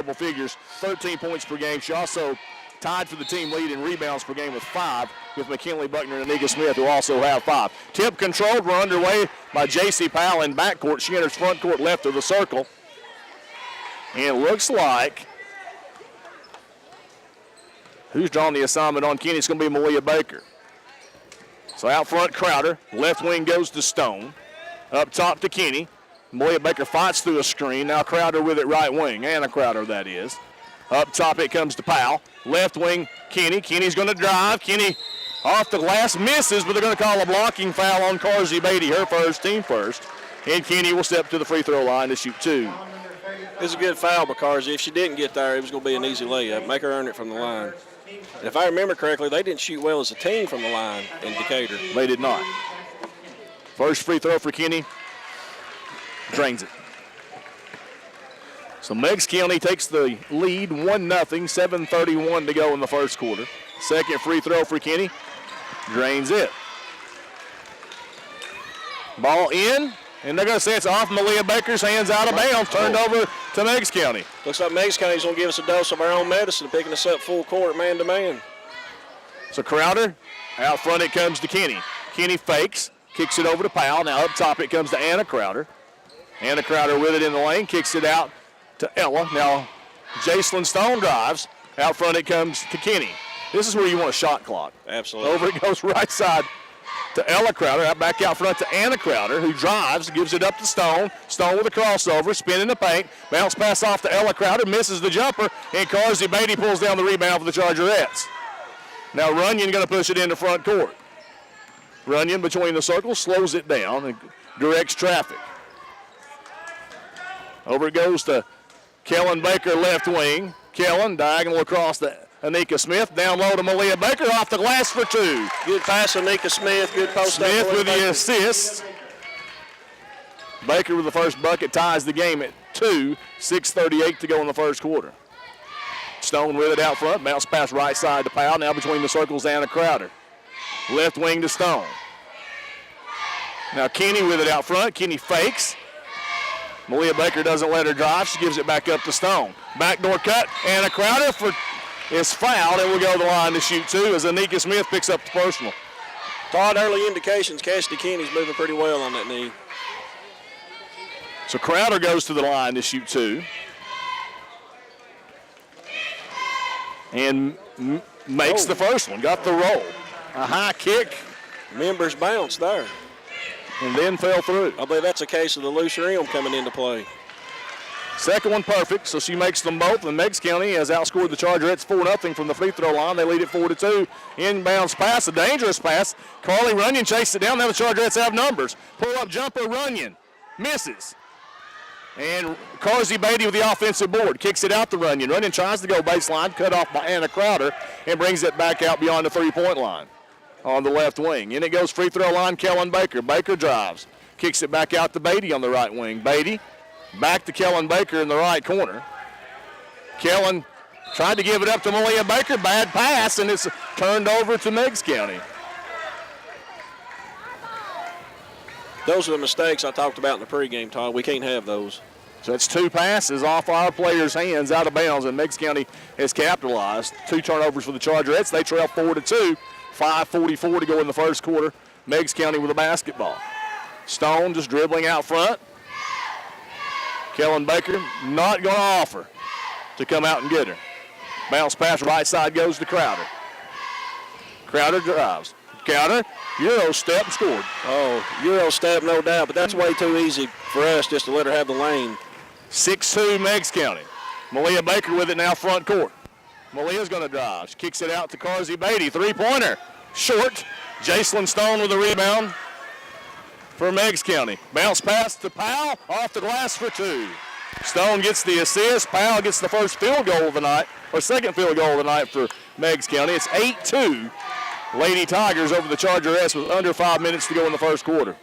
double figures, 13 points per game. She also tied for the team lead in rebounds per game with 5, with McKinley Buckner and Anika Smith, who also have 5. Tip controlled. We're underway by J.C. Powell in backcourt. She enters front court left of the circle. And it looks like who's drawn the assignment on Kenny? It's going to be Malia Baker. So out front, Crowder. Left wing goes to Stone. Up top to Kenny. Malia Baker fights through a screen. Now Crowder with it right wing. Anna Crowder, that is. Up top it comes to Powell. Left wing, Kenny. Kenny's going to drive. Kenny off the glass, misses, but they're going to call a blocking foul on Carsey Beatty, her first, team first. And Kenny will step to the free throw line to shoot 2. It's a good foul by Carsey. If she didn't get there, it was going to be an easy layup. Make her earn it from the line. And if I remember correctly, they didn't shoot well as a team from the line in Decatur. They did not. First free throw for Kenny. Drains it. So Meigs County takes the lead 1-0, 7:31 to go in the first quarter. Second free throw for Kenny. Drains it. Ball in, and they're going to say it's off Malia Baker's hands, out of bounds, turned over to Meigs County. Looks like Meigs County's going to give us a dose of our own medicine, picking us up full court, man-to-man. So Crowder, out front it comes to Kenny. Kenny fakes, kicks it over to Powell. Now up top it comes to Anna Crowder. Anna Crowder with it in the lane, kicks it out to Ella. Now Jacelyn Stone drives. Out front it comes to Kenny. This is where you want a shot clock. Absolutely. Over it goes right side to Ella Crowder. Back out front to Anna Crowder, who drives, gives it up to Stone. Stone with a crossover, spinning the paint. Bounce pass off to Ella Crowder, misses the jumper, and Carsey Beatty pulls down the rebound for the Chargerettes. Now Runyon going to push it into front court. Runyon between the circles, slows it down and directs traffic. Over it goes to Kellen Baker, left wing. Kellen diagonal across to Anika Smith. Down low to Malia Baker, off the glass for 2. Good pass, Anika Smith. Good post. Smith with the assist. Baker with the first bucket ties the game at 2. 6:38 to go in the first quarter. Stone with it out front. Bounce pass right side to Powell. Now between the circles, Anna Crowder. Left wing to Stone. Now Kenny with it out front. Kenny fakes. Malia Baker doesn't let her drive. She gives it back up to Stone. Backdoor cut. Anna Crowder is fouled and will go to the line to shoot 2 as Anika Smith picks up the personal. Todd, early indications, Cassidy Kenny's moving pretty well on that knee. So Crowder goes to the line to shoot 2. And makes the first one. Got the roll. A high kick. Members bounce there. And then fell through. I believe that's a case of the loose rim coming into play. Second one perfect, so she makes them both. And Meigs County has outscored the Chargerettes 4-0 from the free throw line. They lead it 4-2. Inbounds pass, a dangerous pass. Carly Runyon chases it down. Now the Chargerettes have numbers. Pull-up jumper, Runyon. Misses. And Carsey Beatty with the offensive board. Kicks it out to Runyon. Runyon tries to go baseline, cut off by Anna Crowder, and brings it back out beyond the three-point line on the left wing. In it goes free throw line, Kellen Baker. Baker drives. Kicks it back out to Beatty on the right wing. Beatty back to Kellen Baker in the right corner. Kellen tried to give it up to Malia Baker. Bad pass, and it's turned over to Meigs County. Those are the mistakes I talked about in the pregame, Todd. We can't have those. So it's 2 passes off our players' hands out of bounds, and Meigs County has capitalized. 2 turnovers for the Chargerettes. They trail 4-2. 5:44 to go in the first quarter. Meigs County with a basketball. Stone just dribbling out front. Kellen Baker not going to offer to come out and get her. Bounce pass right side goes to Crowder. Crowder drives. Crowder, Euro step, scored. Oh, Euro step, no doubt, but that's way too easy for us just to let her have the lane. 6-2 Meigs County. Malia Baker with it now front court. Malia's going to drive. She kicks it out to Carsey Beatty. Three-pointer. Short. Jacelyn Stone with the rebound for Meigs County. Bounce pass to Powell. Off the glass for 2. Stone gets the assist. Powell gets the first field goal of the night, or second field goal of the night for Meigs County. It's 8-2. Lady Tigers over the Chargerettes with under 5 minutes to go in the first quarter.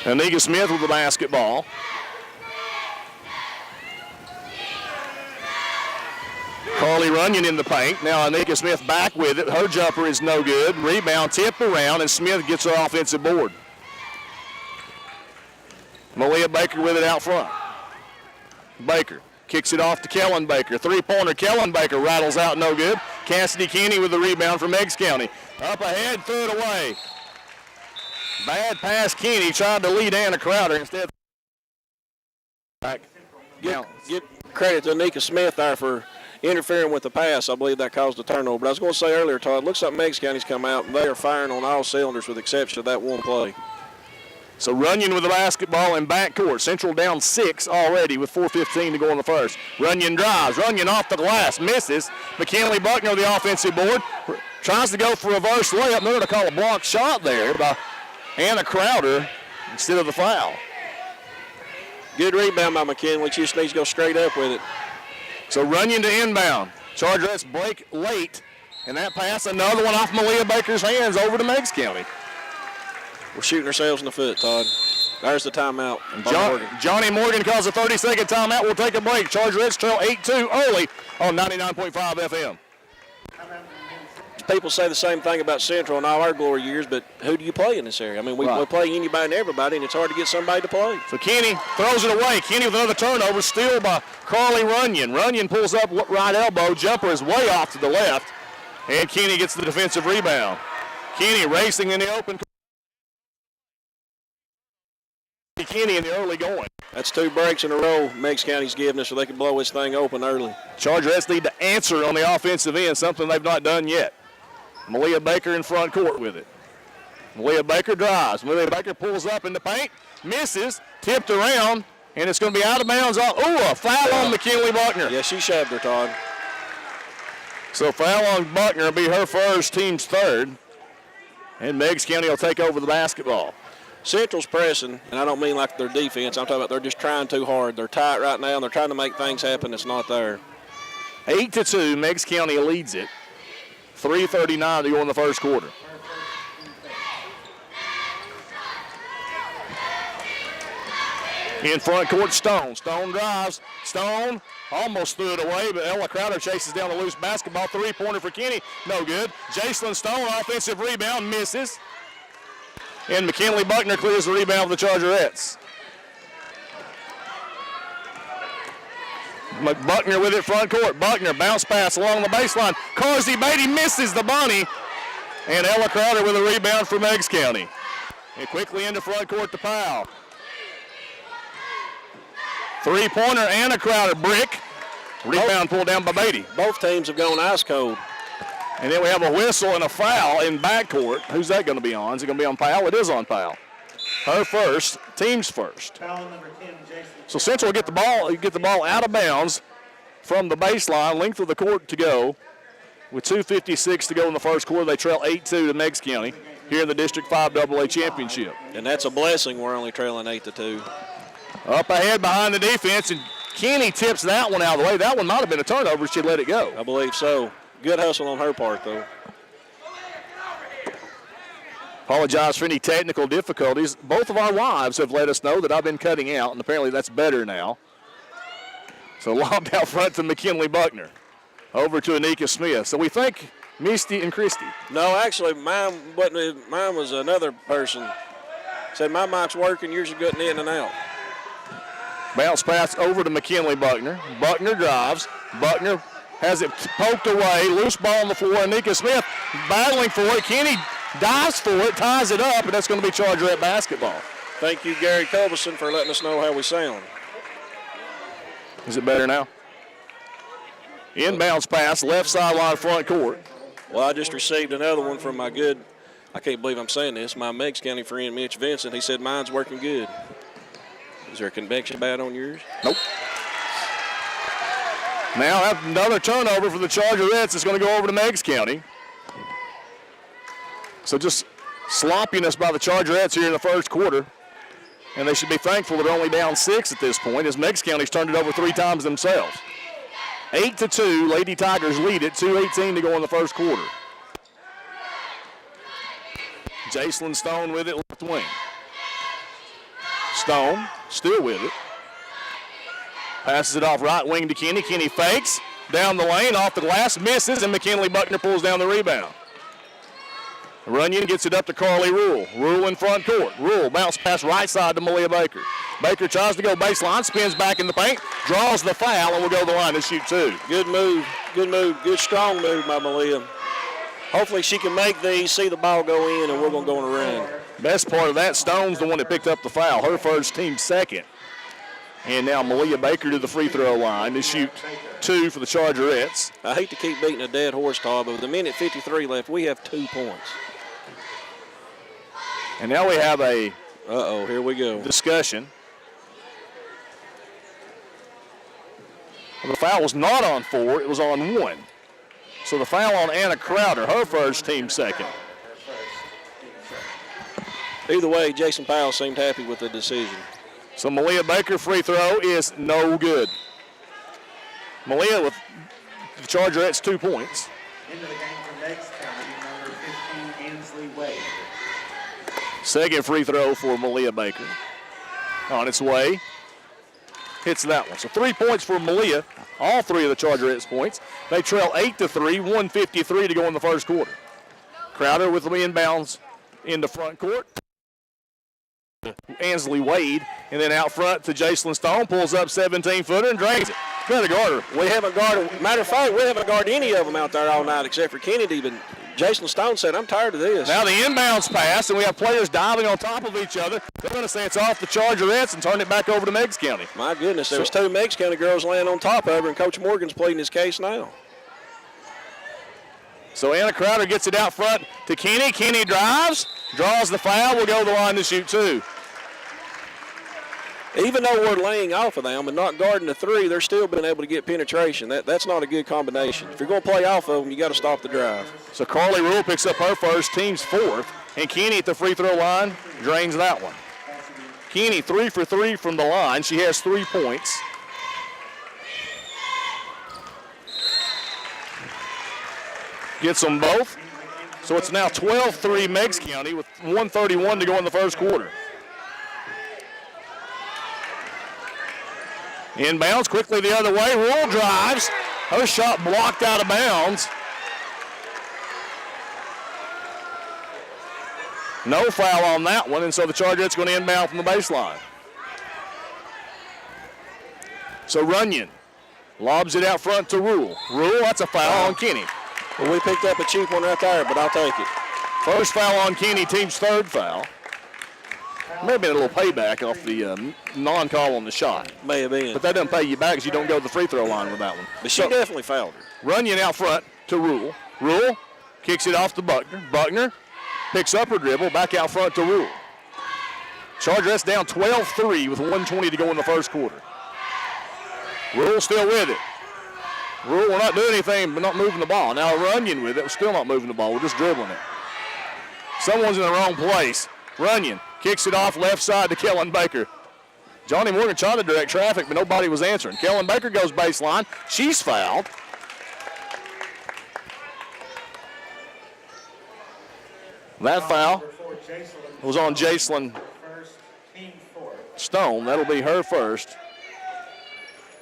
Anika Smith with the basketball. Carly Runyon in the paint. Now Anika Smith back with it. Her jumper is no good. Rebound tipped around, and Smith gets her offensive board. Malia Baker with it out front. Baker kicks it off to Kellen Baker. Three-pointer, Kellen Baker rattles out, no good. Cassidy Keeney with the rebound from Meigs County. Up ahead, threw it away. Bad pass, Keeney tried to lead Anna Crowder instead. Back. Give credit to Nika Smith there for interfering with the pass. I believe that caused a turnover. But I was going to say earlier, Todd, looks like Meigs County's come out, and they are firing on all cylinders with the exception of that one play. So Runyon with the basketball in backcourt. Central down 6 already with 4:15 to go in the first. Runyon drives. Runyon off the glass. Misses. McKinley Buckner with the offensive board. Tries to go for a reverse layup. They're going to call a block shot there by Anna Crowder instead of the foul. Good rebound by McKinley. She just needs to go straight up with it. So Runyon to inbound. Chargerettes break late. And that pass, another one off Malia Baker's hands over to Meigs County. We're shooting ourselves in the foot, Todd. There's the timeout. Johnny Morgan calls a 30-second timeout. We'll take a break. Chargerettes trail 8-2 early on 99.5 FM. People say the same thing about Central in all our glory years, but who do you play in this area? I mean, we play anybody and everybody, and it's hard to get somebody to play. So Kenny throws it away. Kenny with another turnover, steal by Carly Runyon. Runyon pulls up right elbow. Jumper is way off to the left, and Kenny gets the defensive rebound. Kenny racing in the open. Kenny in the early going. That's 2 breaks in a row Meigs County's giving us so they can blow this thing open early. Chargerettes need to answer on the offensive end, something they've not done yet. Malia Baker in front court with it. Malia Baker drives. Malia Baker pulls up in the paint, misses, tipped around, and it's going to be out of bounds. A foul on McKinley Buckner. Yeah, she shoved her, Todd. So foul on Buckner will be her first, team's third. And Meigs County will take over the basketball. Central's pressing, and I don't mean like their defense. I'm talking about they're just trying too hard. They're tight right now, and they're trying to make things happen that's not there. 8-2, Meigs County leads it. 3:39 to go in the first quarter. In front court, Stone. Stone drives. Stone almost threw it away, but Ella Crowder chases down the loose basketball. Three-pointer for Kenny. No good. Jacelyn Stone, offensive rebound, misses. And McKinley Buckner clears the rebound for the Chargerettes. Buckner with it front court. Buckner bounce pass along the baseline. Carsey Beatty misses the bunny. And Ella Crowder with a rebound for Meigs County. And quickly into front court to Powell. Three-pointer, Anna Crowder, brick. Rebound pulled down by Beatty. Both teams have gone ice cold. And then we have a whistle and a foul in backcourt. Who's that going to be on? Is it going to be on Powell? It is on Powell. Her first, team's first. Foul number 10, Jason. So Central will get the ball out of bounds from the baseline, length of the court to go. With 2:56 to go in the first quarter, they trail 8-2 to Meigs County here in the District 5 AA Championship. And that's a blessing. We're only trailing 8-2. Up ahead behind the defense, and Kenny tips that one out of the way. That one might have been a turnover. She let it go. I believe so. Good hustle on her part, though. Apologize for any technical difficulties. Both of our wives have let us know that I've been cutting out, and apparently that's better now. So lobbed out front to McKinley Buckner. Over to Anika Smith. So we thank Misty and Christy. No, actually, mine wasn't. Mine was another person. Said my mic's working, yours are getting in and out. Bounce pass over to McKinley Buckner. Buckner drives. Buckner has it poked away. Loose ball on the floor. Anika Smith battling for it. Kenny dives for it, ties it up, and that's going to be Chargerette basketball. Thank you, Gary Culberson, for letting us know how we sound. Is it better now? Inbounds pass, left sideline, front court. Well, I just received another one from my good, I can't believe I'm saying this, my Meigs County friend, Mitch Vincent. He said mine's working good. Is there a convection bad on yours? Nope. Now another turnover for the Chargerettes. It's going to go over to Meigs County. So just sloppiness by the Chargerettes here in the first quarter. And they should be thankful they're only down 6 at this point, as Meigs County's turned it over 3 times themselves. 8-2, Lady Tigers lead it, 2:18 to go in the first quarter. Jacelyn Stone with it, left wing. Stone still with it. Passes it off right wing to Kenny. Kenny fakes, down the lane, off the glass, misses, and McKinley Buckner pulls down the rebound. Runyon gets it up to Carly Rule. Rule in front court. Rule bounce pass right side to Malia Baker. Baker tries to go baseline, spins back in the paint, draws the foul, and will go to the line to shoot two. Good move, good strong move by Malia. Hopefully she can make these, see the ball go in, and we're going to go on a run. Best part of that, Stone's the one that picked up the foul. Her first, team second. And now Malia Baker to the free throw line to shoot two for the Chargerettes. I hate to keep beating a dead horse, Todd, but with a minute 53 left, we have 2 points. And now we have a here we go. Discussion. Well, the foul was not on 4, it was on 1. So the foul on Anna Crowder, her first, team second. Either way, Jason Powell seemed happy with the decision. So Malia Baker free throw is no good. Malia with the Chargerettes 2 points. Into the game for Meigs County, number 15, Ansley Wade. Second free throw for Malia Baker. On its way. Hits that one. So 3 points for Malia. All 3 of the Chargerettes points. They trail 8-3, 1:53 to go in the first quarter. Crowder with the inbounds in the front court. Ansley Wade, and then out front to Jacelyn Stone, pulls up 17-footer and drains it. Better guard her. We haven't guarded, matter of fact, we haven't guarded any of them out there all night except for Kennedy, but Jacelyn Stone said, I'm tired of this. Now the inbounds pass, and we have players diving on top of each other. They're going to say it's off the Chargerettes and turn it back over to Meigs County. My goodness, there was 2 Meigs County girls laying on top of her, and Coach Morgan's pleading his case now. So Anna Crowder gets it out front to Kenny. Kenny drives, draws the foul, will go to the line to shoot 2. Even though we're laying off of them and not guarding the 3, they're still been able to get penetration. That's not a good combination. If you're going to play off of them, you got to stop the drive. So Carly Rule picks up her first, team's 4th, and Kenny at the free throw line drains that one. Kenny 3 for 3 from the line. She has 3 points. Gets them both. So it's now 12-3 Meigs County with 1:31 to go in the first quarter. Inbounds quickly the other way. Rule drives. Her shot blocked out of bounds. No foul on that one, and so the Chargerettes going to inbound from the baseline. So Runyon lobs it out front to Rule. Rule, that's a foul on Kenny. Well, we picked up a cheap one right there, but I'll take it. First foul on Kenny, team's 3rd foul. May have been a little payback off the non-call on the shot. May have been. But that doesn't pay you back because you don't go to the free throw line with that one. But she definitely fouled her. Runyon out front to Rule. Rule kicks it off to Buckner. Buckner picks up her dribble, back out front to Rule. Chargerettes down 12-3 with 1:20 to go in the first quarter. Rule still with it. Rule, we're not doing anything but not moving the ball. Now Runyon with it, we're still not moving the ball, we're just dribbling it. Someone's in the wrong place. Runyon kicks it off left side to Kellen Baker. Johnny Morgan tried to direct traffic, but nobody was answering. Kellen Baker goes baseline. She's fouled. That foul was on Jacelyn Stone. That'll be her first.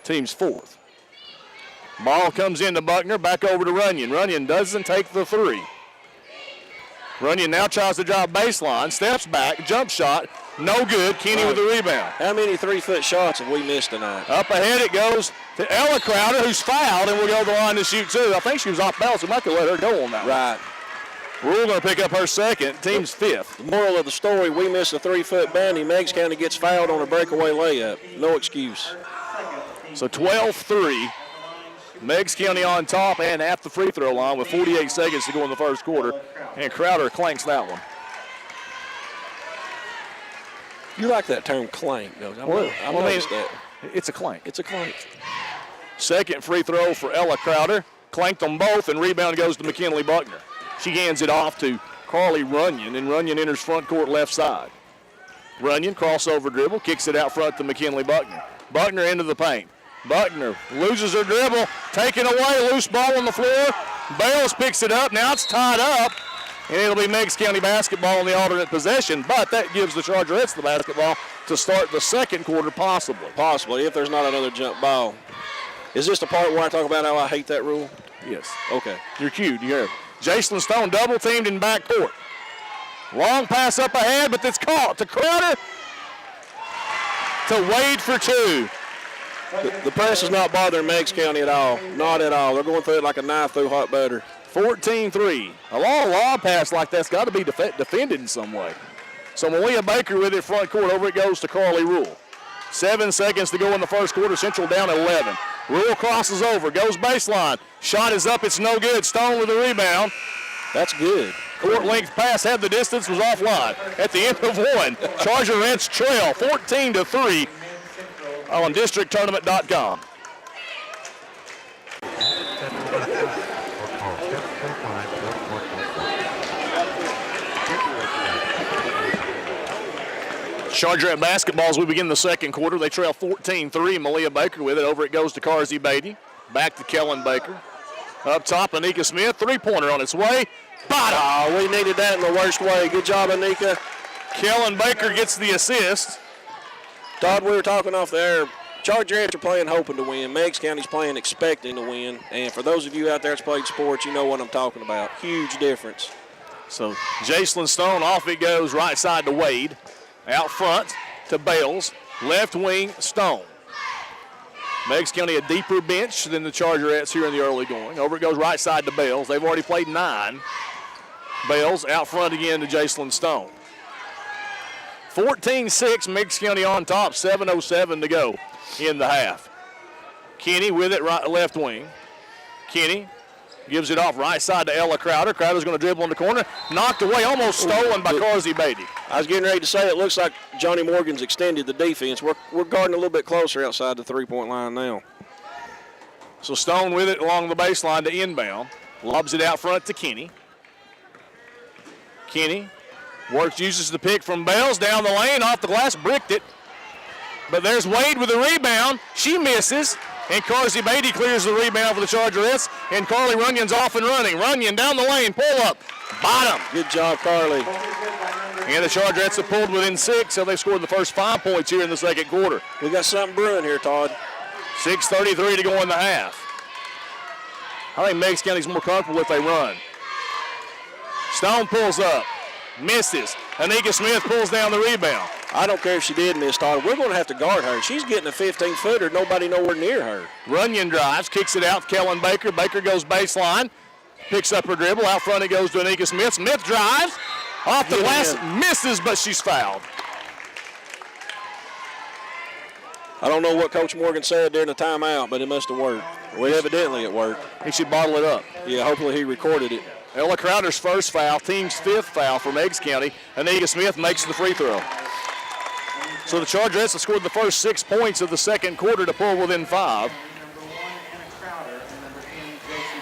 Team's 4th. Ball comes into Buckner, back over to Runyon. Runyon doesn't take the 3. Runyon now tries to drive baseline, steps back, jump shot, no good. Kenny with the rebound. How many 3-foot shots have we missed tonight? Up ahead it goes to Ella Crowder, who's fouled, and will go to the line to shoot 2. I think she was off balance. We might have let her go on that right. one. Rule going to pick up her 2nd, team's 5th. The moral of the story, we miss a 3-foot bandy. Meigs County gets fouled on a breakaway layup. No excuse. So 12-3. Meigs County on top and at the free throw line with 48 seconds to go in the first quarter. And Crowder clanks that one. You like that term clank, don't you? I noticed that. It's a clank. It's a clank. Second free throw for Ella Crowder. Clanked them both, and rebound goes to McKinley Buckner. She hands it off to Carly Runyon, and Runyon enters front court left side. Runyon, crossover dribble, kicks it out front to McKinley Buckner. Buckner into the paint. Buckner loses her dribble, taken away, loose ball on the floor. Bales picks it up, now it's tied up, and it'll be Meigs County basketball in the alternate possession, but that gives the Chargerettes the basketball to start the second quarter possibly. Possibly, if there's not another jump ball. Is this the part where I talk about how I hate that rule? Yes. Okay. You're cued, you hear it. Jacelyn Stone double teamed in backcourt. Long pass up ahead, but it's caught to Crowder. To Wade for 2. The press is not bothering Meigs County at all. Not at all. They're going through it like a knife through hot butter. 14-3. A long lob pass like that's got to be defended in some way. So Malia Baker with it front court. Over it goes to Carly Rule. 7 seconds to go in the first quarter. Central down 11. Rule crosses over, goes baseline. Shot is up, it's no good. Stone with the rebound. That's good. Court length pass, had the distance, was offline. At the end of one, Chargerettes trail 14-3 on districttournament.com. Chargerette basketball as we begin the second quarter. They trail 14-3. Malia Baker with it. Over it goes to Carsey Beatty. Back to Kellen Baker. Up top, Anika Smith. Three-pointer on its way. Bottom. Oh, we needed that in the worst way. Good job, Anika. Kellen Baker gets the assist. Todd, we were talking off the air. Chargerettes are playing hoping to win. Meigs County's playing expecting to win. And for those of you out there that's played sports, you know what I'm talking about. Huge difference. So Jacelyn Stone, off it goes, right side to Wade. Out front to Bales. Left wing, Stone. Meigs County a deeper bench than the Chargerettes here in the early going. Over it goes right side to Bales. They've already played 9. Bales out front again to Jacelyn Stone. 14-6, Meigs County on top, 7:07 to go in the half. Kenny with it, right left wing. Kenny gives it off right side to Ella Crowder. Crowder's going to dribble in the corner. Knocked away, almost stolen by Carsey Beatty. I was getting ready to say it looks like Johnny Morgan's extended the defense. We're guarding a little bit closer outside the three-point line now. So Stone with it along the baseline to inbound. Lobs it out front to Kenny. Kenny uses the pick from Bells down the lane, off the glass, bricked it. But there's Wade with the rebound. She misses, and Carsey Beatty clears the rebound for the Chargerettes, and Carly Runyon's off and running. Runyon down the lane, pull up, bottom. Good job, Carly. And the Chargerettes have pulled within 6, so they've scored the first 5 points here in the second quarter. We got something brewing here, Todd. 6:33 to go in the half. I think Meigs County's more comfortable if they run. Stone pulls up, misses. Anika Smith pulls down the rebound. I don't care if she did miss, Todd. We're going to have to guard her. She's getting a 15-footer. Nobody nowhere near her. Runyon drives, kicks it out to Kellen Baker. Baker goes baseline, picks up her dribble. Out front it goes to Anika Smith. Smith drives, off the glass, misses, but she's fouled. I don't know what Coach Morgan said during the timeout, but it must have worked. Well, evidently it worked. He should bottle it up. Yeah, hopefully he recorded it. Ella Crowder's first foul, team's 5th foul for Meigs County. Anika Smith makes the free throw. So the Chargerettes have scored the first 6 points of the second quarter to pull within 5. Number 1, Anna Crowder, and number 10, Josie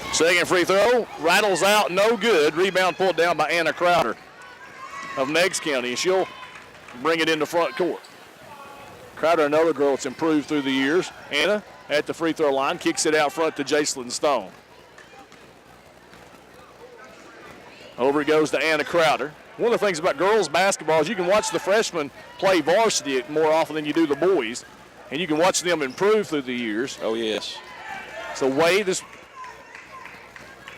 Powell. Second free throw, rattles out, no good. Rebound pulled down by Anna Crowder of Meigs County, and she'll bring it into front court. Crowder, another girl that's improved through the years. Anna at the free throw line, kicks it out front to Jacelyn Stone. Over it goes to Anna Crowder. One of the things about girls basketball is you can watch the freshmen play varsity more often than you do the boys, and you can watch them improve through the years. Oh, yes. So Wade is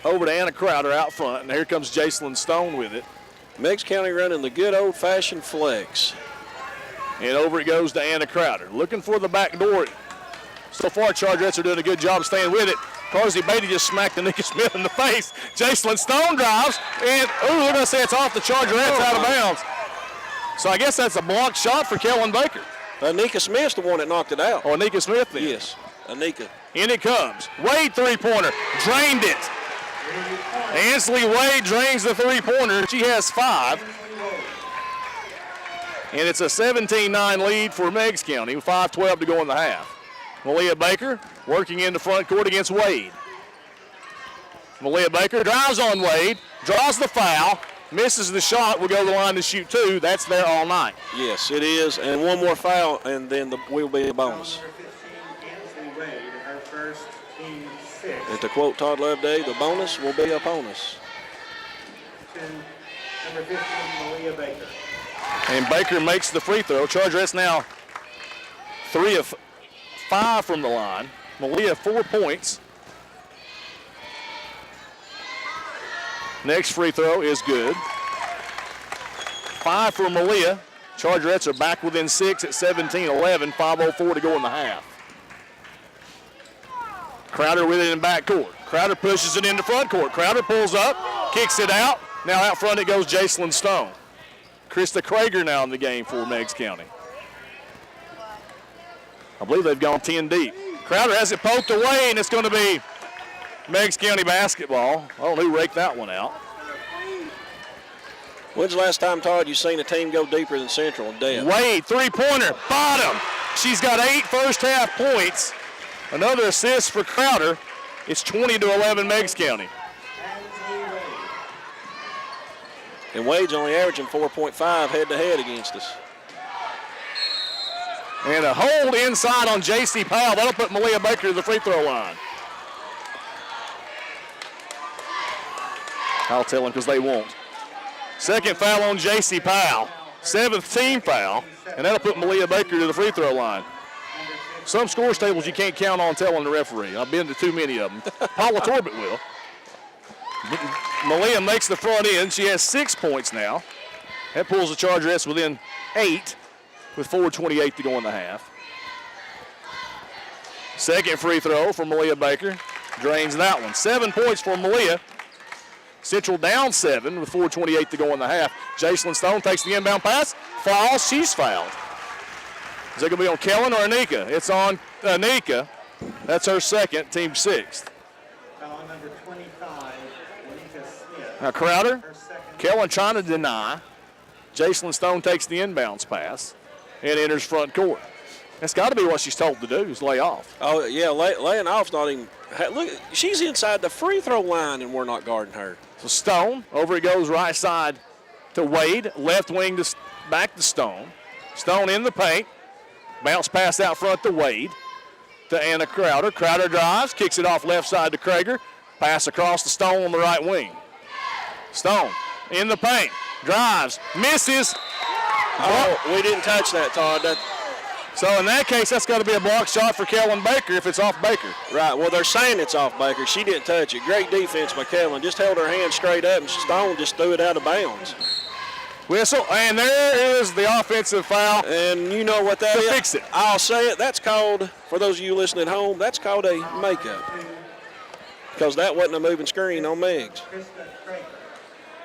over to Anna Crowder out front, and here comes Jacelyn Stone with it. Meigs County running the good old-fashioned flex. And over it goes to Anna Crowder. Looking for the back door. So far, Chargerettes are doing a good job staying with it. Carsey Beatty just smacked Anika Smith in the face. Jacelyn Stone drives, and they're going to say it's off the Chargerettes out of bounds. So I guess that's a blocked shot for Kellen Baker. Anika Smith's the one that knocked it out. Oh, Anika Smith then. Yes, Anika. In it comes. Wade three-pointer, drained it. Ansley Wade drains the three-pointer. She has 5. And it's a 17-9 lead for Meigs County, 5:12 to go in the half. Malia Baker working into front court against Wade. Malia Baker drives on Wade, draws the foul, misses the shot, will go to the line to shoot 2. That's there all night. Yes, it is. And one more foul, and then will be a bonus. Number 15, Ansley Wade, her first, team 6. And to quote Todd Loveday, the bonus will be upon us. To number 15, Malia Baker. And Baker makes the free throw. Chargerettes now 3 of 5 from the line. Malia 4 points. Next free throw is good. 5 for Malia. Chargerettes are back within 6 at 17-11. 5:04 to go in the half. Crowder with it in backcourt. Crowder pushes it into front court. Crowder pulls up, kicks it out. Now out front it goes Jacelyn Stone. Krista Krager now in the game for Meigs County. I believe they've gone 10 deep. Crowder has it poked away, and it's going to be Meigs County basketball. I don't know who raked that one out. When's the last time, Todd, you've seen a team go deeper than Central in depth? Wade, three-pointer, bottom. She's got 8 first-half points. Another assist for Crowder. It's 20-11 Meigs County. And Wade's only averaging 4.5 head-to-head against us. And a hold inside on J.C. Powell. That'll put Malia Baker to the free throw line. I'll tell them because they won't. Second foul on J.C. Powell. 7th team foul. And that'll put Malia Baker to the free throw line. Some scores tables you can't count on telling the referee. I've been to too many of them. Paula Torbett will. Malia makes the front end. She has 6 points now. That pulls the Chargerettes within 8 with 4:28 to go in the half. Second free throw for Malia Baker. Drains that one. 7 points for Malia. Central down 7 with 4:28 to go in the half. Jacelyn Stone takes the inbound pass. Foul. She's fouled. Is it going to be on Kellen or Anika? It's on Anika. That's her second, team 6th. Foul number 25, Anika Smith. Now Crowder, Kellen trying to deny. Jacelyn Stone takes the inbounds pass and enters front court. That's got to be what she's told to do, is lay off. Oh, yeah, laying off's not even – look, she's inside the free throw line and we're not guarding her. So Stone, over it goes right side to Wade, left wing to back to Stone. Stone in the paint. Bounce pass out front to Wade, to Anna Crowder. Crowder drives, kicks it off left side to Krager. Pass across to Stone on the right wing. Stone in the paint, drives, misses. Oh, we didn't touch that, Todd. So in that case, that's got to be a block shot for Kellen Baker if it's off Baker. Right, well, they're saying it's off Baker. She didn't touch it. Great defense by Kellen. Just held her hand straight up, and Stone just threw it out of bounds. Whistle, and there is the offensive foul. And you know what that is? Fix it. I'll say it. That's called, for those of you listening at home, that's called a makeup. Because that wasn't a moving screen on Meigs.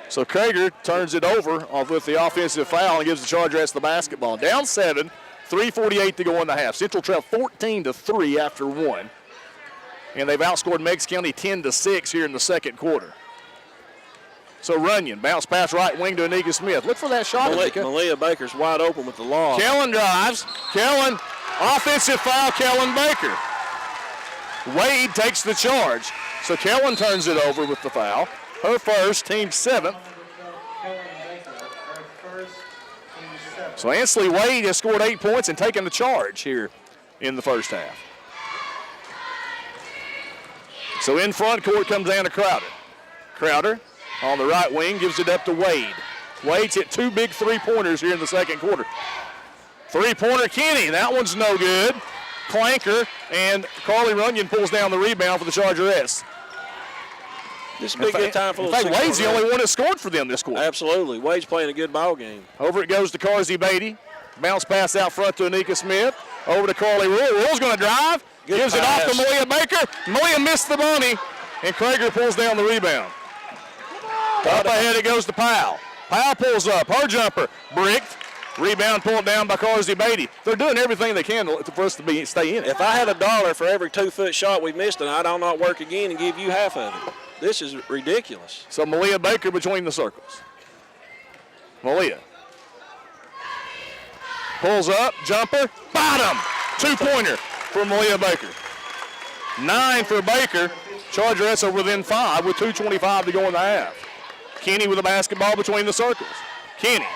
So Krager turns it over with the offensive foul and gives the Chargerettes the basketball. Down 7, 3:48 to go in the half. Central trailed 14-3 after 1. And they've outscored Meigs County 10-6 here in the second quarter. So Runyon, bounce pass right wing to Anika Smith. Look for that shot, Anika. Malia Baker's wide open with the lob. Kellen drives. Kellen, offensive foul, Kellen Baker. Wade takes the charge. So Kellen turns it over with the foul. Her first, team 7th. So Ansley Wade has scored 8 points and taken the charge here in the first half. So in front court comes Anna Crowder. Crowder on the right wing gives it up to Wade. Wade's hit 2 big three-pointers here in the second quarter. Three-pointer Kenny, that one's no good. Clanker, and Carly Runyon pulls down the rebound for the Chargerettes. This is a good time for In fact, Wade's the only one that scored for them this quarter. Absolutely. Wade's playing a good ball game. Over it goes to Carsey Beatty. Bounce pass out front to Anika Smith. Over to Carly Rule. Rule's going to drive. Good gives pass. it off to Malia Baker. Malia missed the bunny, and Krager pulls down the rebound. Up ahead it goes to Powell. Powell pulls up. Her jumper bricked. Rebound pulled down by Carsey Beatty. They're doing everything they can for us to stay in it. If I had $1 for every 2-foot shot we've missed tonight, I'll not work again and give you half of it. This is ridiculous. So Malia Baker between the circles. Malia. Pulls up, jumper, bottom. 2-pointer for Malia Baker. 9 for Baker. Chargerettes are within 5 with 2:25 to go in the half. Kenny with the basketball between the circles. Kenny.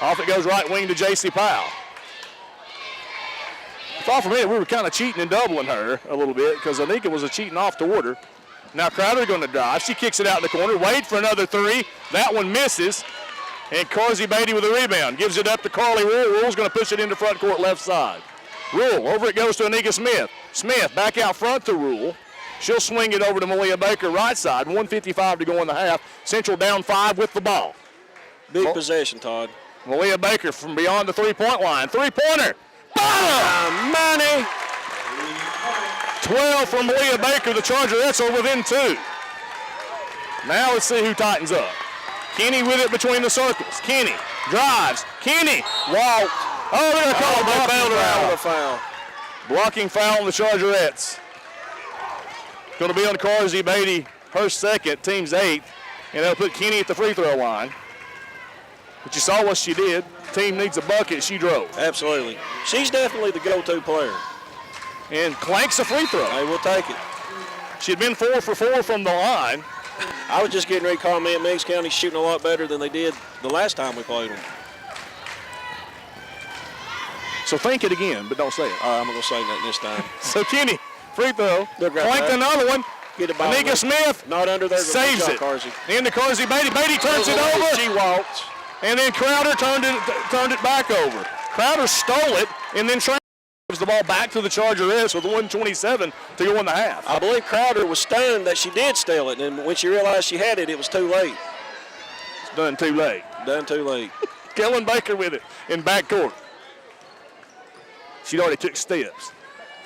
Off it goes right wing to J.C. Powell. I thought for a minute we were kind of cheating and doubling her a little bit because Anika was cheating off toward her. Now Crowder going to drive. She kicks it out in the corner. Wade for another 3. That one misses. And Carsey Beatty with a rebound. Gives it up to Carly Rule. Rule's going to push it into front court left side. Rule, over it goes to Anika Smith. Smith back out front to Rule. She'll swing it over to Malia Baker, right side. 1:55 to go in the half. Central down 5 with the ball. Big possession, Todd. Malia Baker from beyond the three-point line. Three-pointer. Bottom! Money! 12 from Malia Baker. The Chargerettes are within 2. Now let's see who tightens up. Kenny with it between the circles. Kenny drives. Kenny walked. Oh, they're going to call a blocking foul. Blocking foul on the Chargerettes. Going to be on Carsey Beatty, her second, team's 8th. And they'll put Kenny at the free throw line. But you saw what she did. Team needs a bucket. She drove. Absolutely. She's definitely the go-to player. And clanks a free throw. Hey, we'll take it. She'd been 4 for 4 from the line. I was just getting ready to comment Meigs County's shooting a lot better than they did the last time we played them. So think it again, but don't say it. All right, I'm going to say that this time. So Kenny, free throw. Look right Clanked there. another one. Get a ball. Anika Smith Not under there. saves it. Carsey. Into Carsey Beatty. Beatty turns it over. She walked. And then Crowder turned it back over. Crowder stole it and then gives the ball back to the Chargerettes with 1:27 to go in the half. I believe Crowder was stunned that she did steal it, and when she realized she had it, it was too late. It's done too late. Done too late. Kellen Baker with it in backcourt. She'd already took steps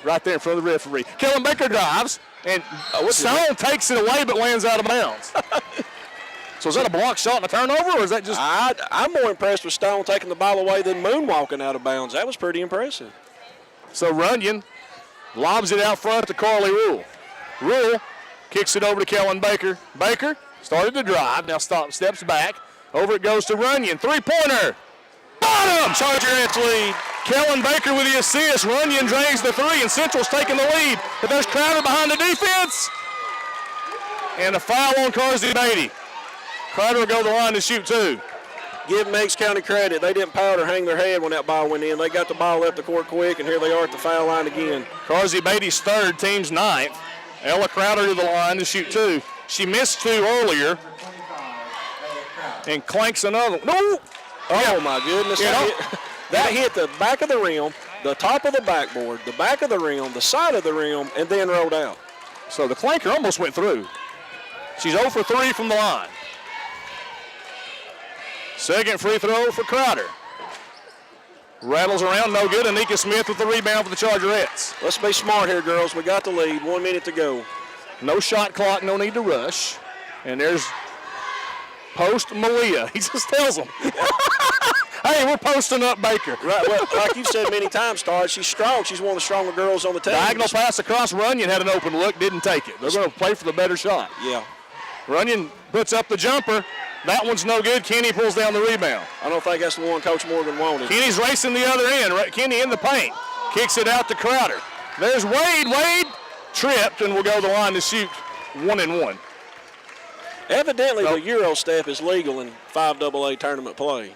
right there in front of the referee. Kellen Baker drives, and Stone takes it away but lands out of bounds. So is that a block shot and a turnover, or is that just... I'm more impressed with Stone taking the ball away than moonwalking out of bounds. That was pretty impressive. So Runyon lobs it out front to Carly Rule. Rule kicks it over to Kellen Baker. Baker started to drive, now steps back. Over it goes to Runyon. Three-pointer. Bottom! Chargerettes lead. Kellen Baker with the assist. Runyon drains the 3, and Central's taking the lead. But there's Crowder behind the defense. And a foul on Carsey Beatty. Crowder will go to the line to shoot 2. Give Meigs County credit. They didn't pout or hang their head when that ball went in. They got the ball up the court quick, and here they are at the foul line again. Carsey Beatty's 3rd, team's 9th. Ella Crowder to the line to shoot 2. She missed 2 earlier. And clanks another. No! Oh, my goodness. That hit the back of the rim, the top of the backboard, the back of the rim, the side of the rim, and then rolled out. So the clanker almost went through. She's 0 for 3 from the line. Second free throw for Crowder. Rattles around, no good. Anika Smith with the rebound for the Chargerettes. Let's be smart here, girls. We got the lead. 1 minute to go. No shot clock, no need to rush. And there's post Malia. He just tells them, hey, we're posting up Baker. Right, well, like you've said many times, Todd, she's strong. She's one of the stronger girls on the team. Diagonal pass across. Runyon had an open look, didn't take it. They're going to play for the better shot. Yeah. Runyon puts up the jumper. That one's no good. Kenny pulls down the rebound. I don't think that's the one Coach Morgan wanted. Kenny's racing the other end. Kenny in the paint. Kicks it out to Crowder. There's Wade. Wade tripped and will go to the line to shoot 1-1. Evidently, the Euro step is legal in 5AA tournament play.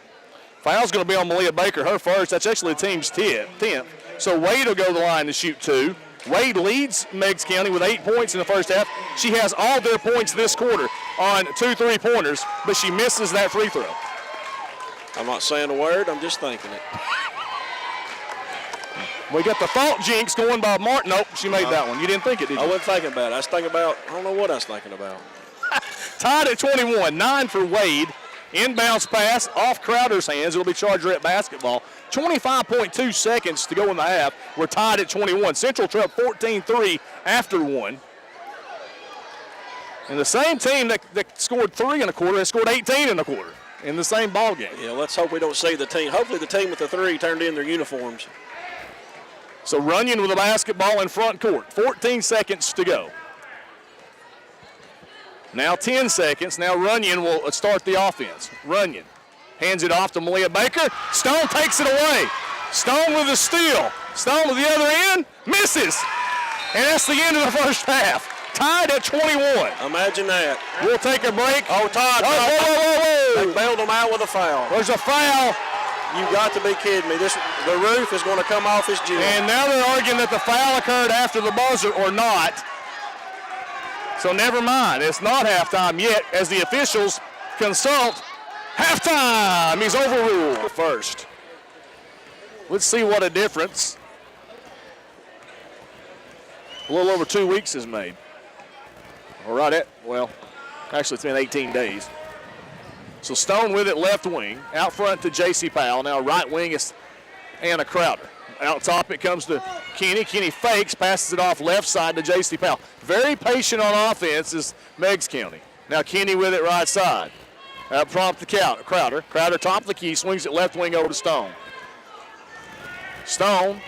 Foul's going to be on Malia Baker, her first. That's actually the team's 10th. So Wade will go to the line to shoot 2. Wade leads Meigs County with 8 points in the first half. She has all their points this quarter on 2 3-pointers, but she misses that free throw. I'm not saying a word. I'm just thinking it. We got the fault jinx going by Martin. Nope, she made that one. You didn't think it, did you? I wasn't thinking about it. I was thinking about, I don't know what I was thinking about. Tied at 21, 9 for Wade. Inbounds pass off Crowder's hands. It'll be Chargerette basketball. 25.2 seconds to go in the half. We're tied at 21. Central trailed 14-3 after 1. And the same team that scored 3 in a quarter has scored 18 in a quarter in the same ball game. Yeah, let's hope we don't see the team. Hopefully the team with the 3 turned in their uniforms. So Runyon with the basketball in front court. 14 seconds to go. Now 10 seconds. Now Runyon will start the offense. Runyon hands it off to Malia Baker. Stone takes it away. Stone with a steal. Stone with the other end. Misses. And that's the end of the first half. Tied at 21. Imagine that. We'll take a break. Oh, Todd. Whoa. They bailed them out with a foul. There's a foul. You got to be kidding me. The roof is going to come off this gym. And now they're arguing that the foul occurred after the buzzer or not. So never mind. It's not halftime yet as the officials consult. Halftime. He's overruled first. Let's see what a difference a little over 2 weeks has made. Or right at, well, actually it's been 18 days. So Stone with it left wing. Out front to J.C. Powell. Now right wing is Anna Crowder. Out top it comes to Kenny. Kenny fakes, passes it off left side to J.C. Powell. Very patient on offense is Meigs County. Now Kenny with it right side. Prompt the Crowder. Crowder top of the key, swings it left wing over to Stone. Stone.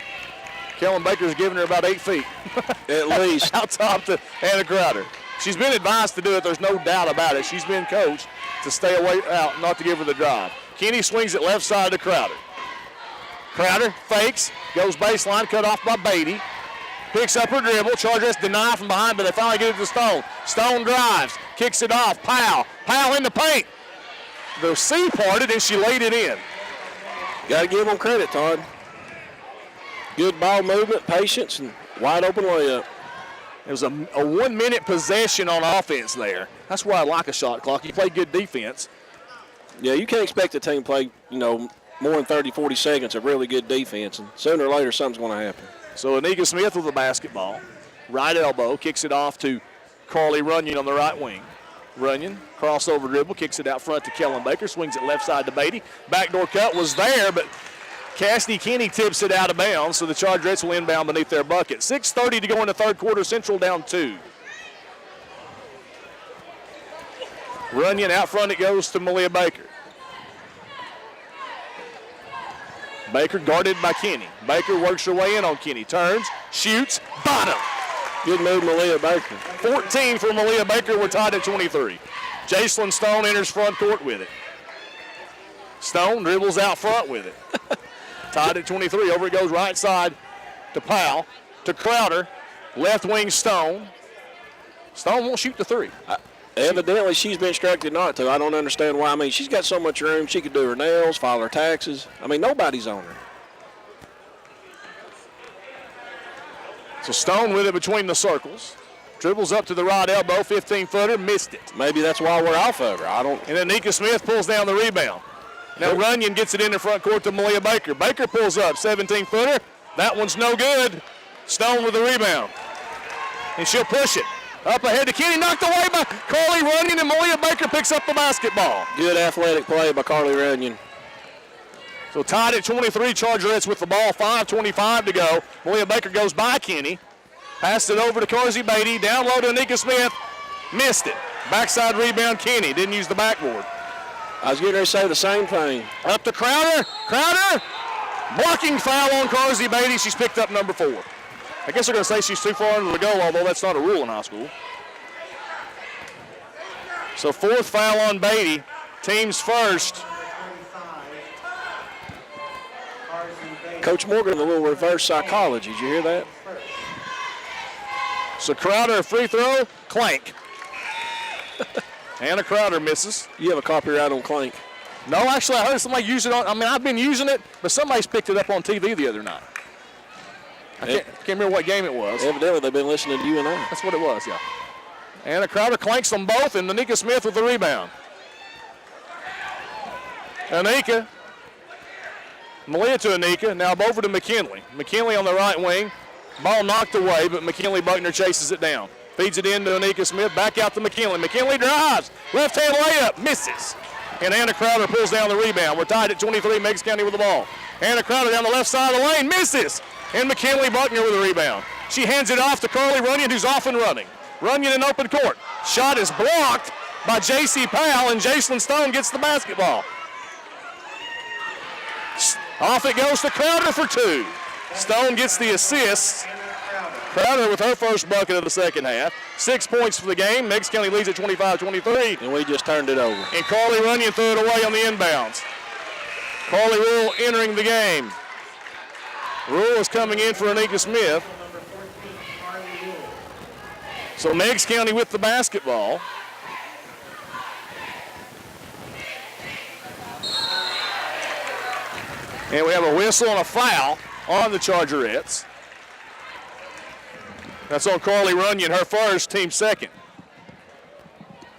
Kellen Baker's giving her about 8 feet. At least. Out top to Anna Crowder. She's been advised to do it. There's no doubt about it. She's been coached to stay away out, not to give her the drive. Kenny swings it left side to Crowder. Crowder fakes, goes baseline, cut off by Beatty. Picks up her dribble. Chargers deny from behind, but they finally get it to Stone. Stone drives, kicks it off. Powell. Powell in the paint. The C parted, and she laid it in. Got to give them credit, Todd. Good ball movement, patience, and wide open layup. It was a 1 minute possession on offense there. That's why I like a shot clock. You play good defense. Yeah, you can't expect a team to play, more than 30, 40 seconds of really good defense, and sooner or later something's going to happen. So Anika Smith with the basketball. Right elbow, kicks it off to Carly Runyon on the right wing. Runyon, crossover dribble, kicks it out front to Kellen Baker, swings it left side to Beatty. Backdoor cut was there, but Cassidy Kenny tips it out of bounds, so the Chargerettes will inbound beneath their bucket. 6:30 to go in the third quarter. Central down 2. Runyon out front, it goes to Malia Baker. Baker guarded by Kenny. Baker works her way in on Kenny. Turns, shoots, bottom. Good move, Malia Baker. 14 for Malia Baker. We're tied at 23. Jacelyn Stone enters front court with it. Stone dribbles out front with it. Tied at 23. Over it goes right side to Powell, to Crowder. Left wing Stone. Stone won't shoot the 3. Evidently, she's been instructed not to. I don't understand why. I mean, she's got so much room. She could do her nails, file her taxes. I mean, nobody's on her. So Stone with it between the circles. Dribbles up to the right elbow, 15-footer, missed it. Maybe that's why we're off of her. I don't. And then Anika Smith pulls down the rebound. Now Runyon gets it in the front court to Malia Baker. Baker pulls up, 17-footer. That one's no good. Stone with the rebound. And she'll push it. Up ahead to Kenny, knocked away by Carly Runyon, and Malia Baker picks up the basketball. Good athletic play by Carly Runyon. So tied at 23, Chargerettes with the ball, 5:25 to go. Malia Baker goes by Kenny. Passed it over to Carsey Beatty. Down low to Anika Smith. Missed it. Backside rebound, Kenny. Didn't use the backboard. I was getting ready to say the same thing. Up to Crowder. Crowder. Blocking foul on Carsey Beatty. She's picked up number 4. I guess they're going to say she's too far under the goal, although that's not a rule in high school. So 4th foul on Beatty. Team's first. Coach Morgan, a little reverse psychology. Did you hear that? So Crowder, a free throw, clank. Anna Crowder misses. You have a copyright on clank. No, actually, I heard somebody use it on, I've been using it, but somebody's picked it up on TV the other night. I can't remember what game it was. Evidently, they've been listening to you and I. That's what it was, yeah. Anna Crowder clanks them both, and Anika Smith with the rebound. Anika. Malia to Anika, now over to McKinley. McKinley on the right wing. Ball knocked away, but McKinley Buckner chases it down. Feeds it in to Anika Smith, back out to McKinley. McKinley drives, left-hand layup, misses. And Anna Crowder pulls down the rebound. We're tied at 23, Meigs County with the ball. Anna Crowder down the left side of the lane, misses. And McKinley Buckner with the rebound. She hands it off to Carly Runyon, who's off and running. Runyon in open court. Shot is blocked by J.C. Powell, and Jacelyn Stone gets the basketball. Off it goes to Crowder for 2. Stone gets the assist. Crowder with her first bucket of the second half. 6 points for the game. Meigs County leads at 25-23. And we just turned it over. And Carly Runyon threw it away on the inbounds. Carly Rule entering the game. Rule is coming in for Anika Smith. So Meigs County with the basketball. And we have a whistle and a foul on the Chargerettes. That's on Carly Runyon, her first, team second.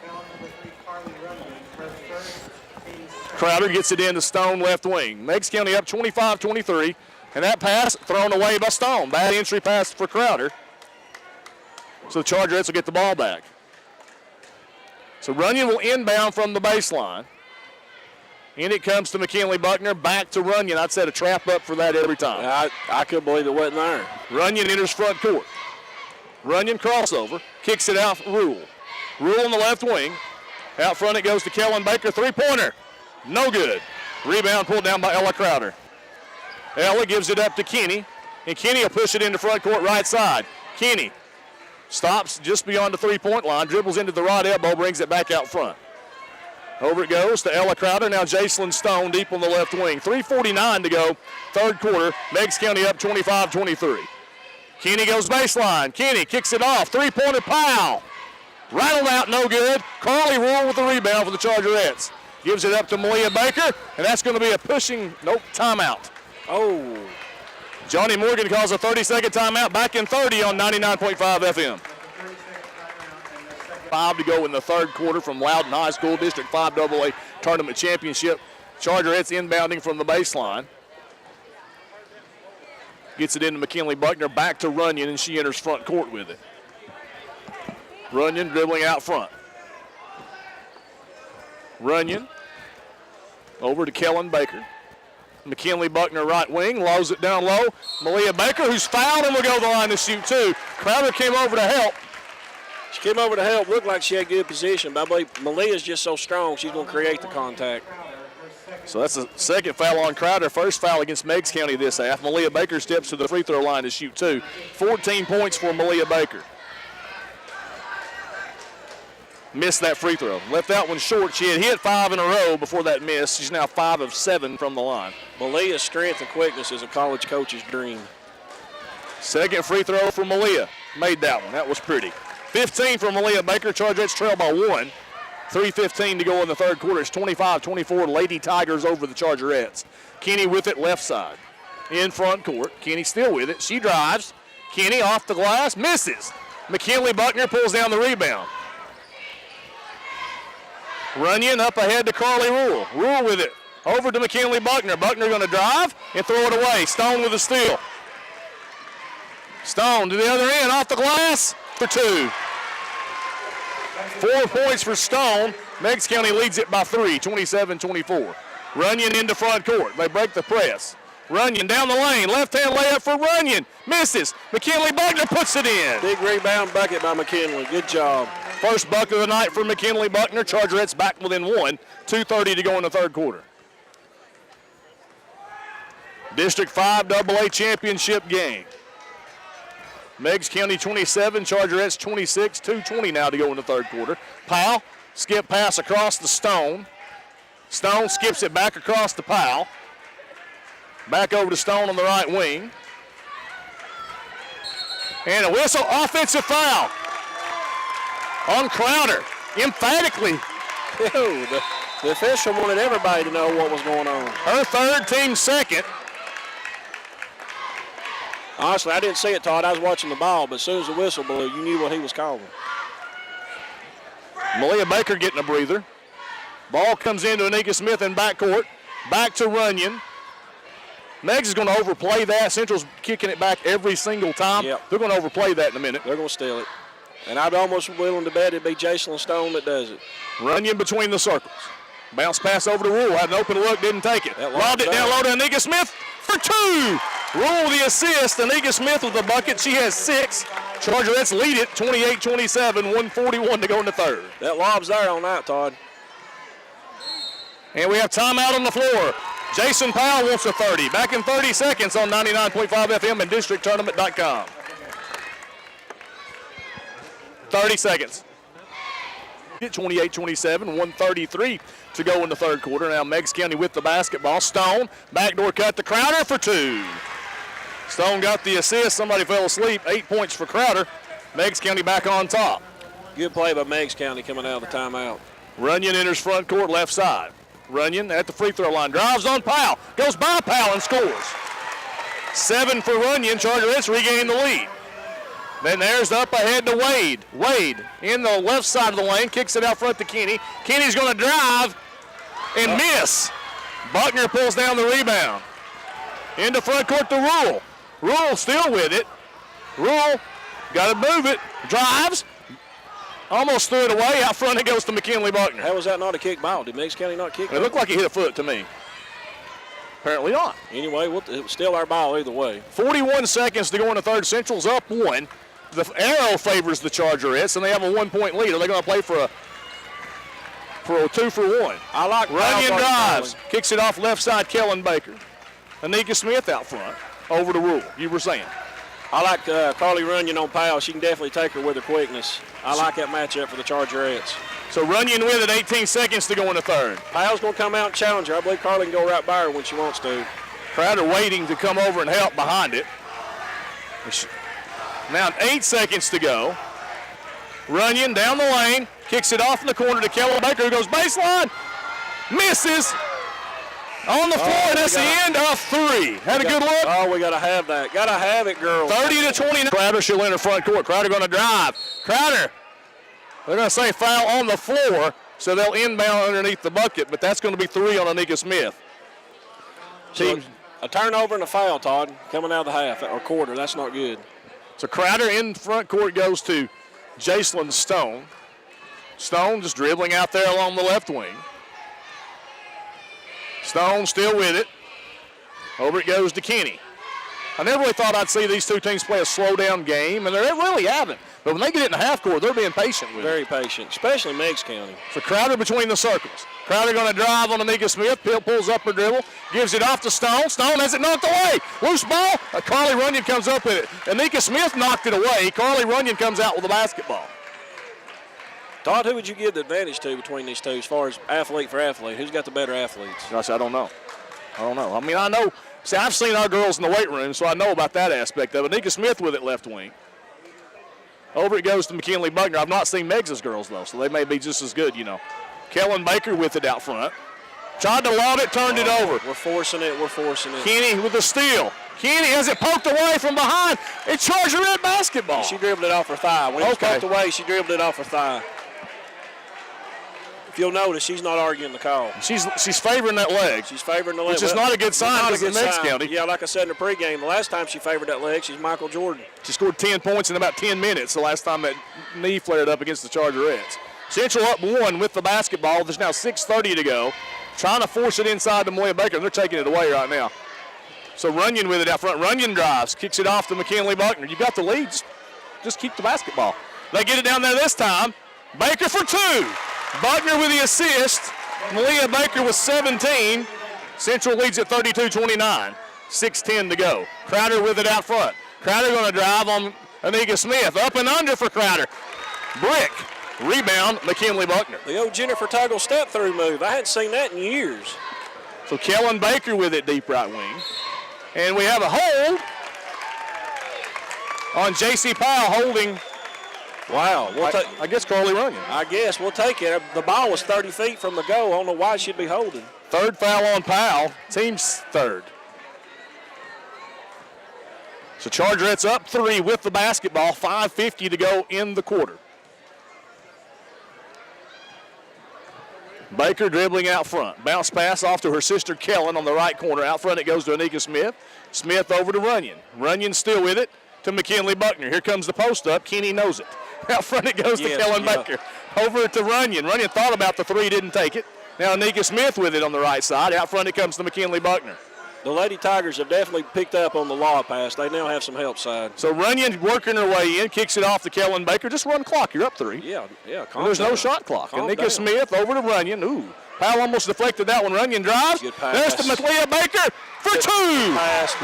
Foul number 3, Carly Runyon, her first, team second. Crowder gets it in to Stone left wing. Meigs County up 25-23, and that pass thrown away by Stone. Bad entry pass for Crowder. So the Chargerettes will get the ball back. So Runyon will inbound from the baseline. In it comes to McKinley Buckner, back to Runyon. I'd set a trap up for that every time. I couldn't believe it wasn't there. Runyon enters front court. Runyon crossover, kicks it out for Rule. Rule on the left wing. Out front it goes to Kellen Baker, three-pointer. No good. Rebound pulled down by Ella Crowder. Ella gives it up to Kenny, and Kenny will push it into front court right side. Kenny stops just beyond the three-point line, dribbles into the right elbow, brings it back out front. Over it goes to Ella Crowder. Now Jacelyn Stone deep on the left wing. 3:49 to go, third quarter. Meigs County up 25-23. Kenny goes baseline. Kenny kicks it off. Three-pointer Powell. Rattled out, no good. Carly Rule with the rebound for the Chargerettes. Gives it up to Malia Baker, and that's going to be a pushing, timeout. Oh. Johnny Morgan calls a 30-second timeout. Back in 30 on 99.5 FM. 5 to go in the third quarter from Loudon High School, District 5 AA Tournament Championship. Chargerettes inbounding from the baseline. Gets it into McKinley Buckner, back to Runyon, and she enters front court with it. Runyon dribbling out front. Runyon over to Kellen Baker. McKinley Buckner right wing, lows it down low. Malia Baker, who's fouled and will go to the line to shoot two. Crowder came over to help. She came over to help. Looked like she had good position, but I believe Malia's just so strong, she's going to create the contact. So that's the second foul on Crowder. First foul against Meigs County this half. Malia Baker steps to the free throw line to shoot two. 14 points for Malia Baker. Missed that free throw. Left that one short. She had hit 5 in a row before that miss. She's now 5 of 7 from the line. Malia's strength and quickness is a college coach's dream. Second free throw for Malia. Made that one. That was pretty. 15 for Malia Baker. Chargerettes trail by 1. 3:15 to go in the third quarter. It's 25-24. Lady Tigers over the Chargerettes. Kenny with it left side. In front court. Kenny still with it. She drives. Kenny off the glass. Misses. McKinley Buckner pulls down the rebound. Runyon up ahead to Carly Rule. Rule with it. Over to McKinley Buckner. Buckner going to drive and throw it away. Stone with a steal. Stone to the other end. Off the glass for 2. 4 points for Stone. Meigs County leads it by 3, 27-24. Runyon into front court. They break the press. Runyon down the lane. Left-hand layup for Runyon. Misses. McKinley Buckner puts it in. Big rebound bucket by McKinley. Good job. First bucket of the night for McKinley Buckner. Chargerettes back within 1. 2:30 to go in the third quarter. District 5 AA championship game. Meigs County 27, Chargerettes 26, 2:20 now to go in the third quarter. Powell, skip pass across the Stone. Stone skips it back across to Powell. Back over to Stone on the right wing. And a whistle, offensive foul on Crowder, emphatically. The official wanted everybody to know what was going on. Her third, team second. Honestly, I didn't see it, Todd. I was watching the ball, but as soon as the whistle blew, you knew what he was calling. Malia Baker getting a breather. Ball comes into Anika Smith in backcourt. Back to Runyon. Meigs is going to overplay that. Central's kicking it back every single time. Yep. They're going to overplay that in a minute. They're going to steal it. And I'd almost willing to bet it'd be Jacelyn Stone that does it. Runyon between the circles. Bounce pass over to Rule. Had an open look, didn't take it. Lobbed it down low to Anika Smith for 2. Rule the assist. Anika Smith with the bucket. She has 6. Chargerettes lead it 28-27, 1:41 to go in the third. That lob's there on that, Todd. And we have timeout on the floor. Jason Powell wants a 30. Back in 30 seconds on 99.5 FM and districttournament.com. 30 seconds. 28-27, 1:33 to go in the third quarter. Now Meigs County with the basketball. Stone, backdoor cut to Crowder for 2. Stone got the assist. Somebody fell asleep. 8 points for Crowder. Meigs County back on top. Good play by Meigs County coming out of the timeout. Runyon enters front court left side. Runyon at the free throw line. Drives on Powell. Goes by Powell and scores. 7 for Runyon. Chargerettes regain the lead. Then there's the up ahead to Wade. Wade in the left side of the lane. Kicks it out front to Kenny. Kenny's going to drive and miss. Buckner pulls down the rebound. Into front court to Rule. Rule still with it. Rule got to move it. Drives. Almost threw it away. Out front it goes to McKinley Buckner. How was that not a kick ball? Did Meigs County not kick It looked like he hit a foot to me. Apparently not. Anyway, it was still our ball either way. 41 seconds to go in the third. Central's up 1. The arrow favors the Chargerettes, and they have a 1-point lead. Are they going to play for a 2-for-1? I like Runyon drives. Kicks it off left side, Kellen Baker. Anika Smith out front. Over the rule, you were saying. I like Carly Runyon on Powell. She can definitely take her with her quickness. I like that matchup for the Chargerettes. So Runyon with it, 18 seconds to go in the third. Powell's going to come out and challenge her. I believe Carly can go right by her when she wants to. Crowder waiting to come over and help behind it. Now 8 seconds to go. Runyon down the lane, kicks it off in the corner to Kellen Baker, who goes baseline, misses. On the floor, and that's the end of 3. Had a good look. Oh, we got to have that. Got to have it, girls. 30-29. Crowder, she'll enter front court. Crowder going to drive. Crowder, they're going to say foul on the floor, so they'll inbound underneath the bucket, but that's going to be 3 on Anika Smith. So a turnover and a foul, Todd, coming out of the half or quarter. That's not good. So Crowder in front court goes to Jacelyn Stone. Stone just dribbling out there along the left wing. Stone still with it. Over it goes to Kenny. I never really thought I'd see these two teams play a slow-down game, and they really haven't. But when they get it in the half court, they're being patient with it. Very patient, especially Meigs County. So Crowder between the circles. Crowder going to drive on Anika Smith. Pulls up her dribble, gives it off to Stone. Stone has it knocked away. Loose ball. Carly Runyon comes up with it. Anika Smith knocked it away. Carly Runyon comes out with the basketball. Todd, who would you give the advantage to between these two as far as athlete for athlete? Who's got the better athletes? Gosh, I don't know. I mean, I know. See, I've seen our girls in the weight room, so I know about that aspect of it. Anika Smith with it left wing. Over it goes to McKinley Buckner. I've not seen Meigs' girls, though, so they may be just as good, you know. Kellen Baker with it out front. Tried to lob it, turned it over. We're forcing it. Kenny with the steal. Kenny has it poked away from behind. It's Chargerette basketball. She dribbled it off her thigh. When it was poked away, she dribbled it off her thigh. If you'll notice, she's not arguing the call. She's favoring that leg. She's favoring the leg. Which is not a good sign because of Meigs County. Yeah, like I said in the pregame, the last time she favored that leg, she's Michael Jordan. She scored 10 points in about 10 minutes the last time that knee flared up against the Chargerettes. Central up 1 with the basketball. There's now 6:30 to go. Trying to force it inside to Malia Baker. They're taking it away right now. So Runyon with it out front. Runyon drives, kicks it off to McKinley Buckner. You got the lead. Just keep the basketball. They get it down there this time. Baker for 2. Buckner with the assist. Malia Baker with 17. Central leads at 32-29. 6:10 to go. Crowder with it out front. Crowder going to drive on Anika Smith. Up and under for Crowder. Brick. Rebound, McKinley Buckner. The old Jennifer Tuggle step-through move. I hadn't seen that in years. So Kellen Baker with it deep right wing. And we have a hold on J.C. Powell holding. Wow. I guess Carly Runyon. I guess we'll take it. The ball was 30 feet from the goal. I don't know why she'd be holding. Third foul on Powell. Team's third. So Chargerettes up 3 with the basketball. 5:50 to go in the quarter. Baker dribbling out front. Bounce pass off to her sister Kellen on the right corner. Out front it goes to Anika Smith. Smith over to Runyon. Runyon still with it to McKinley Buckner. Here comes the post up. Kenny knows it. Out front it goes to Kellen Baker. Over to Runyon. Runyon thought about the 3, didn't take it. Now Anika Smith with it on the right side. Out front it comes to McKinley Buckner. The Lady Tigers have definitely picked up on the law pass. They now have some help side. So Runyon working her way in, kicks it off to Kellen Baker. Just run clock. You're up 3. Yeah. There's no shot clock. Anika Smith over to Runyon. Ooh. Powell almost deflected that one. Runyon drives. There's to Malia Baker for 2.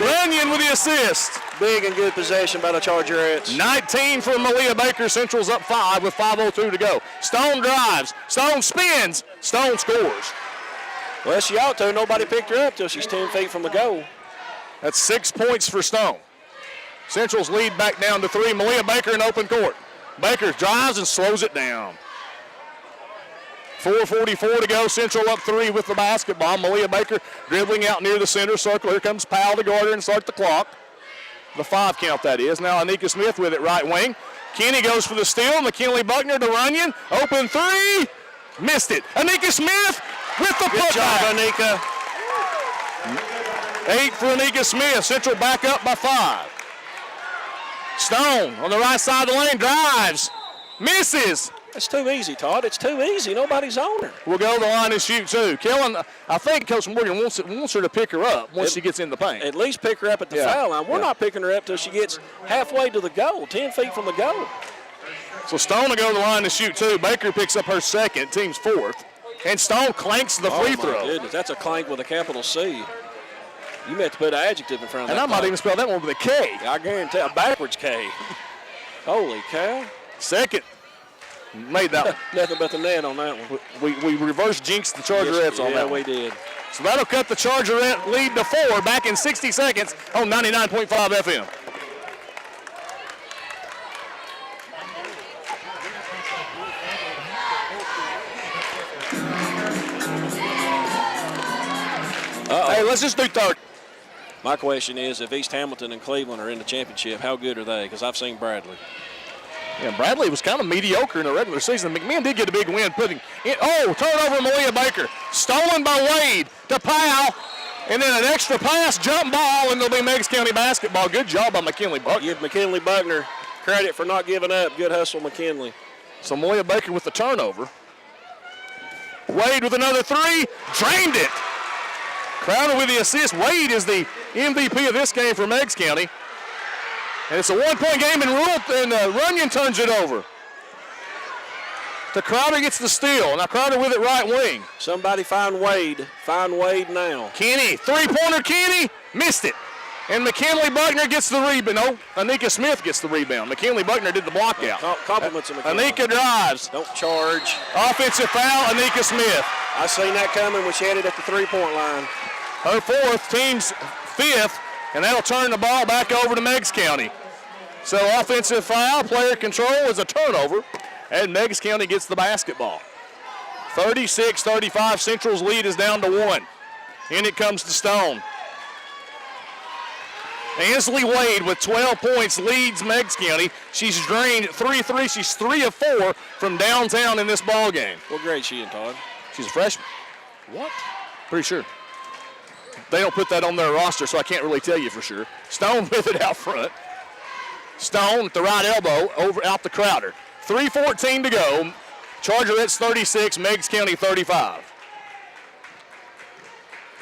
Runyon with the assist. Big and good possession by the Chargerettes. 19 for Malia Baker. Central's up 5 with 5:02 to go. Stone drives. Stone spins. Stone scores. Well, she ought to. Nobody picked her up till she's 10 feet from the goal. That's 6 points for Stone. Central's lead back down to 3. Malia Baker in open court. Baker drives and slows it down. 4:44 to go. Central up 3 with the basketball. Malia Baker dribbling out near the center circle. Here comes Powell to guard her and start the clock. The 5 count, that is. Now Anika Smith with it right wing. Kenny goes for the steal. McKinley Buckner to Runyon. Open 3. Missed it. Anika Smith with the putback. Good job, Anika. 8 for Anika Smith. Central back up by 5. Stone on the right side of the lane drives. Misses. It's too easy, Todd. It's too easy. Nobody's on her. Will go to the line and shoot two. Kellen, I think Coach Morgan wants her to pick her up once she gets in the paint. At least pick her up at the foul line. We're not picking her up till she gets halfway to the goal, 10 feet from the goal. So Stone will go to the line to shoot two. Baker picks up her second, team's fourth. And Stone clanks the free throw. Oh, my goodness. That's a clank with a capital C. You meant to put an adjective in front of that. And I might even spell that one with a K. I guarantee a backwards K. Holy cow. Second. Made that one. Nothing but the net on that one. We reverse jinxed the Chargerettes on that one. Yeah, we did. So that'll cut the Chargerette lead to 4 back in 60 seconds on 99.5 FM. Hey, let's just do third. My question is, if East Hamilton and Cleveland are in the championship, how good are they? Because I've seen Bradley. Yeah, Bradley was kind of mediocre in the regular season. McMinn did get a big win putting in. Oh, turnover, Malia Baker. Stolen by Wade to Powell. And then an extra pass, jump ball, and it'll be Meigs County basketball. Good job by McKinley Buckner. Give McKinley Buckner credit for not giving up. Good hustle, McKinley. So Malia Baker with the turnover. Wade with another three. Drained it. Crowder with the assist. Wade is the MVP of this game for Meigs County. And it's a one-point game, and Runyon turns it over. To Crowder gets the steal. Now Crowder with it right wing. Somebody find Wade. Find Wade now. Kenny, three-pointer Kenny, missed it. And McKinley Buckner gets the rebound. No, Anika Smith gets the rebound. McKinley Buckner did the block out. Compliments of McKinley. Anika drives. Don't charge. Offensive foul, Anika Smith. I seen that coming when she had it at the three-point line. Her fourth, team's fifth, and that'll turn the ball back over to Meigs County. So offensive foul, player control is a turnover, and Meigs County gets the basketball. 36-35, Central's lead is down to 1. In it comes to Stone. Ansley Wade with 12 points leads Meigs County. She's drained 3-3. She's 3 of 4 from downtown in this ball game. What grade is she in, Todd? She's a freshman. What? Pretty sure. They don't put that on their roster, so I can't really tell you for sure. Stone with it out front. Stone at the right elbow over out to Crowder. 3:14 to go. Chargerettes 36, Meigs County 35.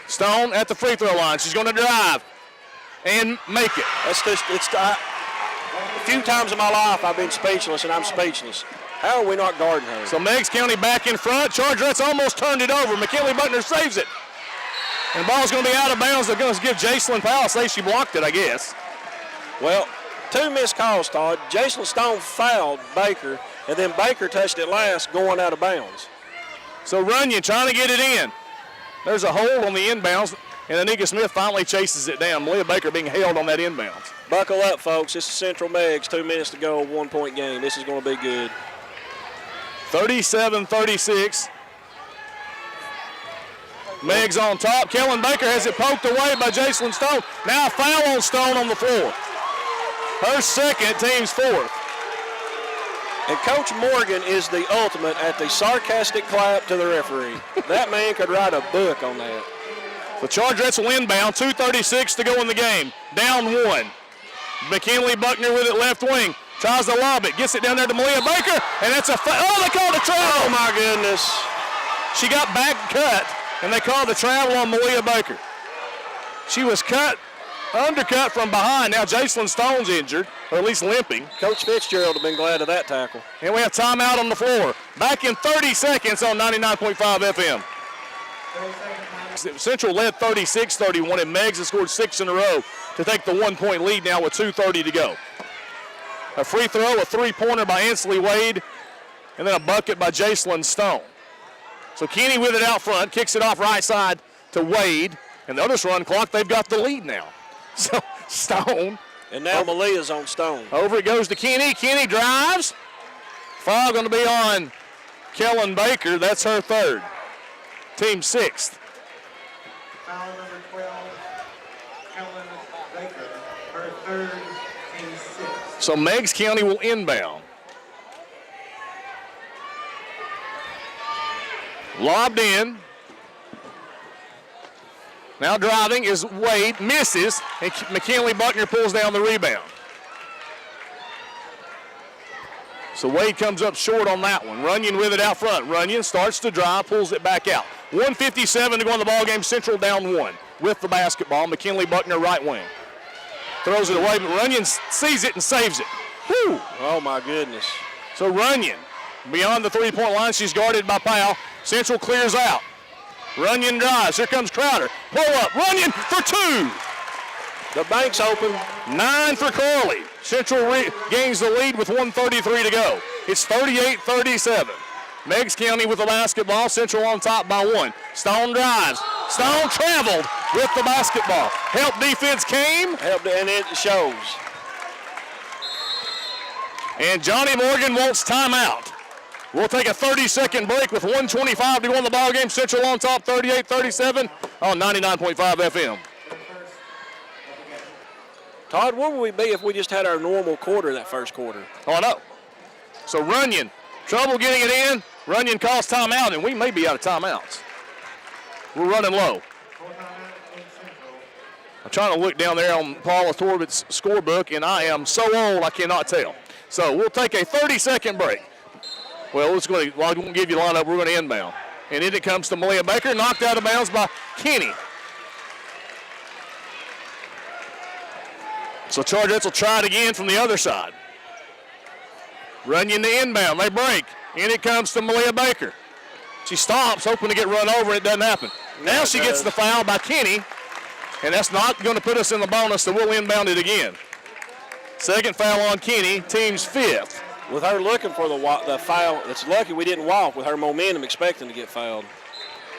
Stone at the free throw line. She's going to drive and make it. A few times in my life I've been speechless, and I'm speechless. How are we not guarding her? So Meigs County back in front. Chargerettes almost turned it over. McKinley Buckner saves it. And the ball's going to be out of bounds. They're going to give Jacelyn Powell. Say she blocked it, I guess. Well, 2 missed calls, Todd. Jacelyn Stone fouled Baker, and then Baker touched it last, going out of bounds. So Runyon trying to get it in. There's a hold on the inbounds, and Anika Smith finally chases it down. Malia Baker being held on that inbounds. Buckle up, folks. This is Central Meigs. 2 minutes to go, 1-point game. This is going to be good. 37-36. Meigs on top. Kellen Baker has it poked away by Jacelyn Stone. Now a foul on Stone on the floor. Her second, team's fourth. And Coach Morgan is the ultimate at the sarcastic clap to the referee. That man could write a book on that. The Chargerettes will inbound. 2:36 to go in the game. Down 1. McKinley Buckner with it left wing. Tries to lob it. Gets it down there to Malia Baker. And that's a foul. Oh, they called a travel. Oh, my goodness. She got back cut, and they called the travel on Malia Baker. She was undercut from behind. Now Jacelyn Stone's injured, or at least limping. Coach Fitzgerald would have been glad of that tackle. And we have timeout on the floor. Back in 30 seconds on 99.5 FM. Central led 36-31, and Meigs has scored 6 in a row to take the 1-point lead now with 2:30 to go. A free throw, a three-pointer by Ansley Wade, and then a bucket by Jacelyn Stone. So Kenny with it out front, kicks it off right side to Wade, and they'll just run clock. They've got the lead now. So Stone. And now Malia's on Stone. Over it goes to Kenny. Kenny drives. Foul going to be on Kellen Baker. That's her third. Team sixth. Foul number 12, Kellen Baker. Her third, team sixth. So Meigs County will inbound. Lobbed in. Now driving is Wade, misses, and McKinley Buckner pulls down the rebound. So Wade comes up short on that one. Runyon with it out front. Runyon starts to drive, pulls it back out. 1:57 to go in the ball game. Central down 1 with the basketball. McKinley Buckner right wing. Throws it away, but Runyon sees it and saves it. Whew. Oh, my goodness. So Runyon beyond the three-point line. She's guarded by Powell. Central clears out. Runyon drives. Here comes Crowder. Pull up. Runyon for 2. The bank's open. 9 for Carly. Central gains the lead with 1:33 to go. It's 38-37. Meigs County with the basketball. Central on top by 1. Stone drives. Stone traveled with the basketball. Help defense came. Helped, and it shows. And Johnny Morgan wants timeout. We'll take a 30-second break with 1:25 to go in the ball game. Central on top, 38-37 on 99.5 FM. Todd, where would we be if we just had our normal quarter that first quarter? Oh, no. So Runyon, trouble getting it in. Runyon calls timeout, and we may be out of timeouts. We're running low. I'm trying to look down there on Paula Torbett's scorebook, and I am so old I cannot tell. So we'll take a 30-second break. Well, I won't give you the lineup. We're going to inbound. And in it comes to Malia Baker, knocked out of bounds by Kenny. So Chargettes will try it again from the other side. Runyon the inbound. They break. In it comes to Malia Baker. She stops, hoping to get run over, and it doesn't happen. Now she gets the foul by Kenny, and that's not going to put us in the bonus, so we'll inbound it again. Second foul on Kenny, team's 5th. With her looking for the foul, it's lucky we didn't walk with her momentum expecting to get fouled.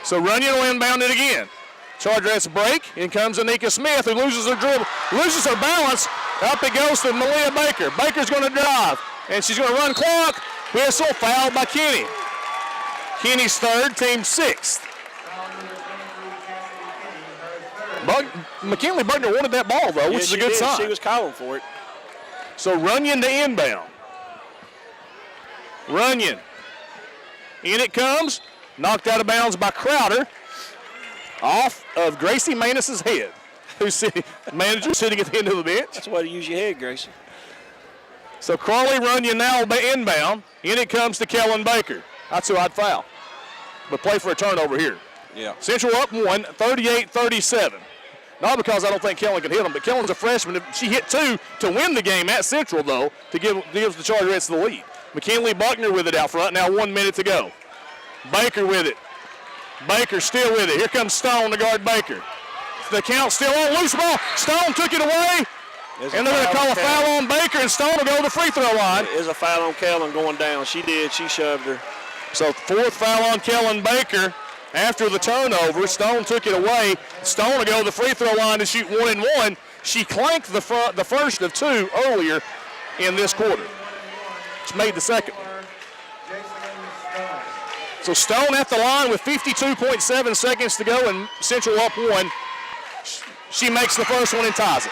So Runyon will inbound it again. Chargerettes break. In comes Anika Smith, who loses her dribble, loses her balance. Up it goes to Malia Baker. Baker's going to drive, and she's going to run clock. Whistle, fouled by Kenny. Kenny's 3rd, team 6th. McKinley Buckner wanted that ball, though, which is a good sign. She was calling for it. So Runyon to inbound. Runyon. In it comes. Knocked out of bounds by Crowder. Off of Gracie Manus's head, who's sitting, manager sitting at the end of the bench. That's the way to use your head, Gracie. So Crawley Runyon now will be inbound. In it comes to Kellen Baker. That's who I'd foul. But play for a turnover here. Yeah. Central up 1, 38-37. Not because I don't think Kellen can hit them, but Kellen's a freshman. She hit 2 to win the game at Central, though, to gives the Chargerettes the lead. McKinley Buckner with it out front. Now 1 minute to go. Baker with it. Baker still with it. Here comes Stone to guard Baker. The count still on. Loose ball. Stone took it away. And they're going to call a foul on Baker, and Stone will go to the free throw line. There's a foul on Kellen going down. She did. She shoved her. So 4th foul on Kellen Baker. After the turnover, Stone took it away. Stone will go to the free throw line to shoot 1 and 1. She clanked the first of 2 earlier in this quarter. She made the second one. So Stone at the line with 52.7 seconds to go, and Central up 1. She makes the first one and ties it.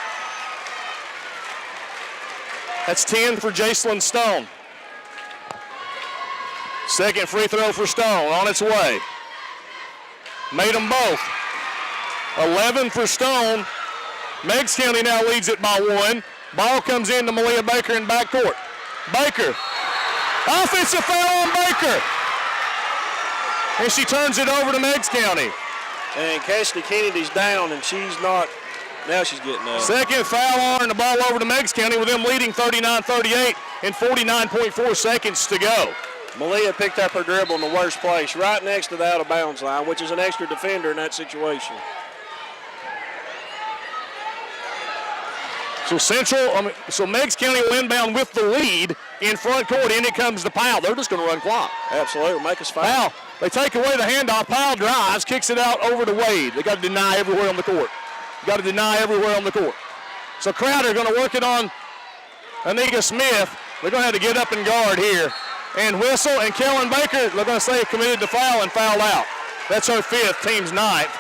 That's 10 for Jacelyn Stone. Second free throw for Stone on its way. Made them both. 11 for Stone. Meigs County now leads it by 1. Ball comes in to Malia Baker in backcourt. Baker. Offensive foul on Baker. And she turns it over to Meigs County. And Cassidy Kennedy's down, and she's not. Now she's getting up. Second foul on, and the ball over to Meigs County with them leading 39-38 and 49.4 seconds to go. Malia picked up her dribble in the worst place, right next to the out-of-bounds line, which is an extra defender in that situation. So Meigs County will inbound with the lead in front court. In it comes to Powell. They're just going to run clock. Absolutely, make us foul. Powell, they take away the handoff. Powell drives, kicks it out over to Wade. They got to deny everywhere on the court. Got to deny everywhere on the court. So Crowder going to work it on Anika Smith. They're going to have to get up and guard here. And whistle, and Kellen Baker, they're going to say committed to foul and fouled out. That's her 5th, team's 9th.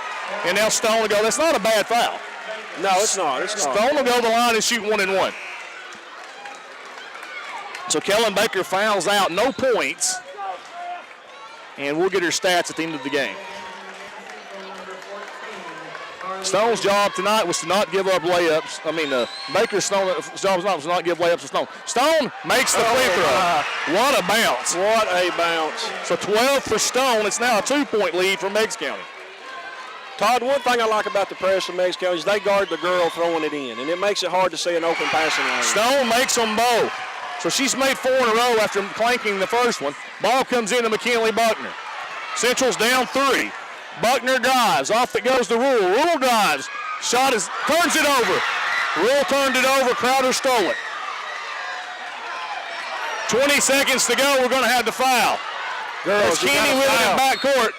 And now Stone will go. That's not a bad foul. No, it's not. It's not. Stone will go to the line and shoot 1 and 1. So Kellen Baker fouls out, no points. And we'll get her stats at the end of the game. Stone's job tonight was to not give up layups. Baker's job was to not give layups to Stone. Stone makes the free throw. What a bounce. What a bounce. So 12 for Stone. It's now a 2-point lead for Meigs County. Todd, one thing I like about the press of Meigs County is they guard the girl throwing it in, and it makes it hard to see an open passing lane. Stone makes them both. So she's made 4 in a row after clanking the first one. Ball comes into McKinley Buckner. Central's down 3. Buckner drives. Off it goes to Rule. Rule drives. Turns it over. Rule turned it over. Crowder stole it. 20 seconds to go. We're going to have the foul. Girls, Kenny with it in backcourt.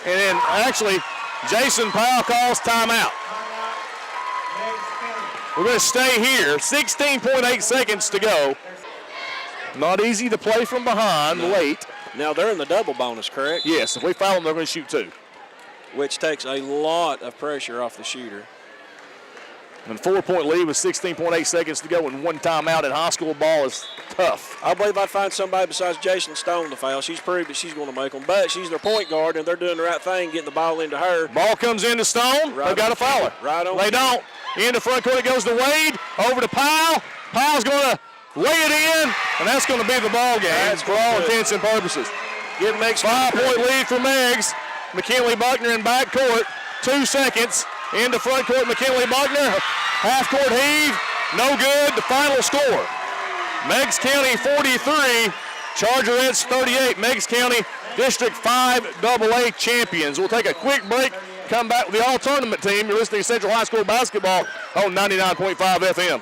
And then actually, Jason Powell calls timeout. We're going to stay here. 16.8 seconds to go. Not easy to play from behind late. Now they're in the double bonus, correct? Yes, if we foul them, they're going to shoot 2. Which takes a lot of pressure off the shooter. And 4-point lead with 16.8 seconds to go and 1 timeout in high school ball is tough. I believe I'd find somebody besides Jason Stone to foul. She's proved that she's going to make them, but she's their point guard, and they're doing the right thing, getting the ball into her. Ball comes into Stone. They've got to foul her. Right on. They don't. Into front court it goes to Wade. Over to Powell. Powell's going to lay it in, and that's going to be the ball game for all intents and purposes. Give Meigs 5-point lead for Meigs. McKinley Buckner in backcourt. 2 seconds. Into front court, McKinley Buckner. Half-court heave. No good. The final score. Meigs County 43. Chargerettes 38. Meigs County District 5 AA champions. We'll take a quick break. Come back with the all-tournament team. You're listening to Central High School basketball on 99.5 FM.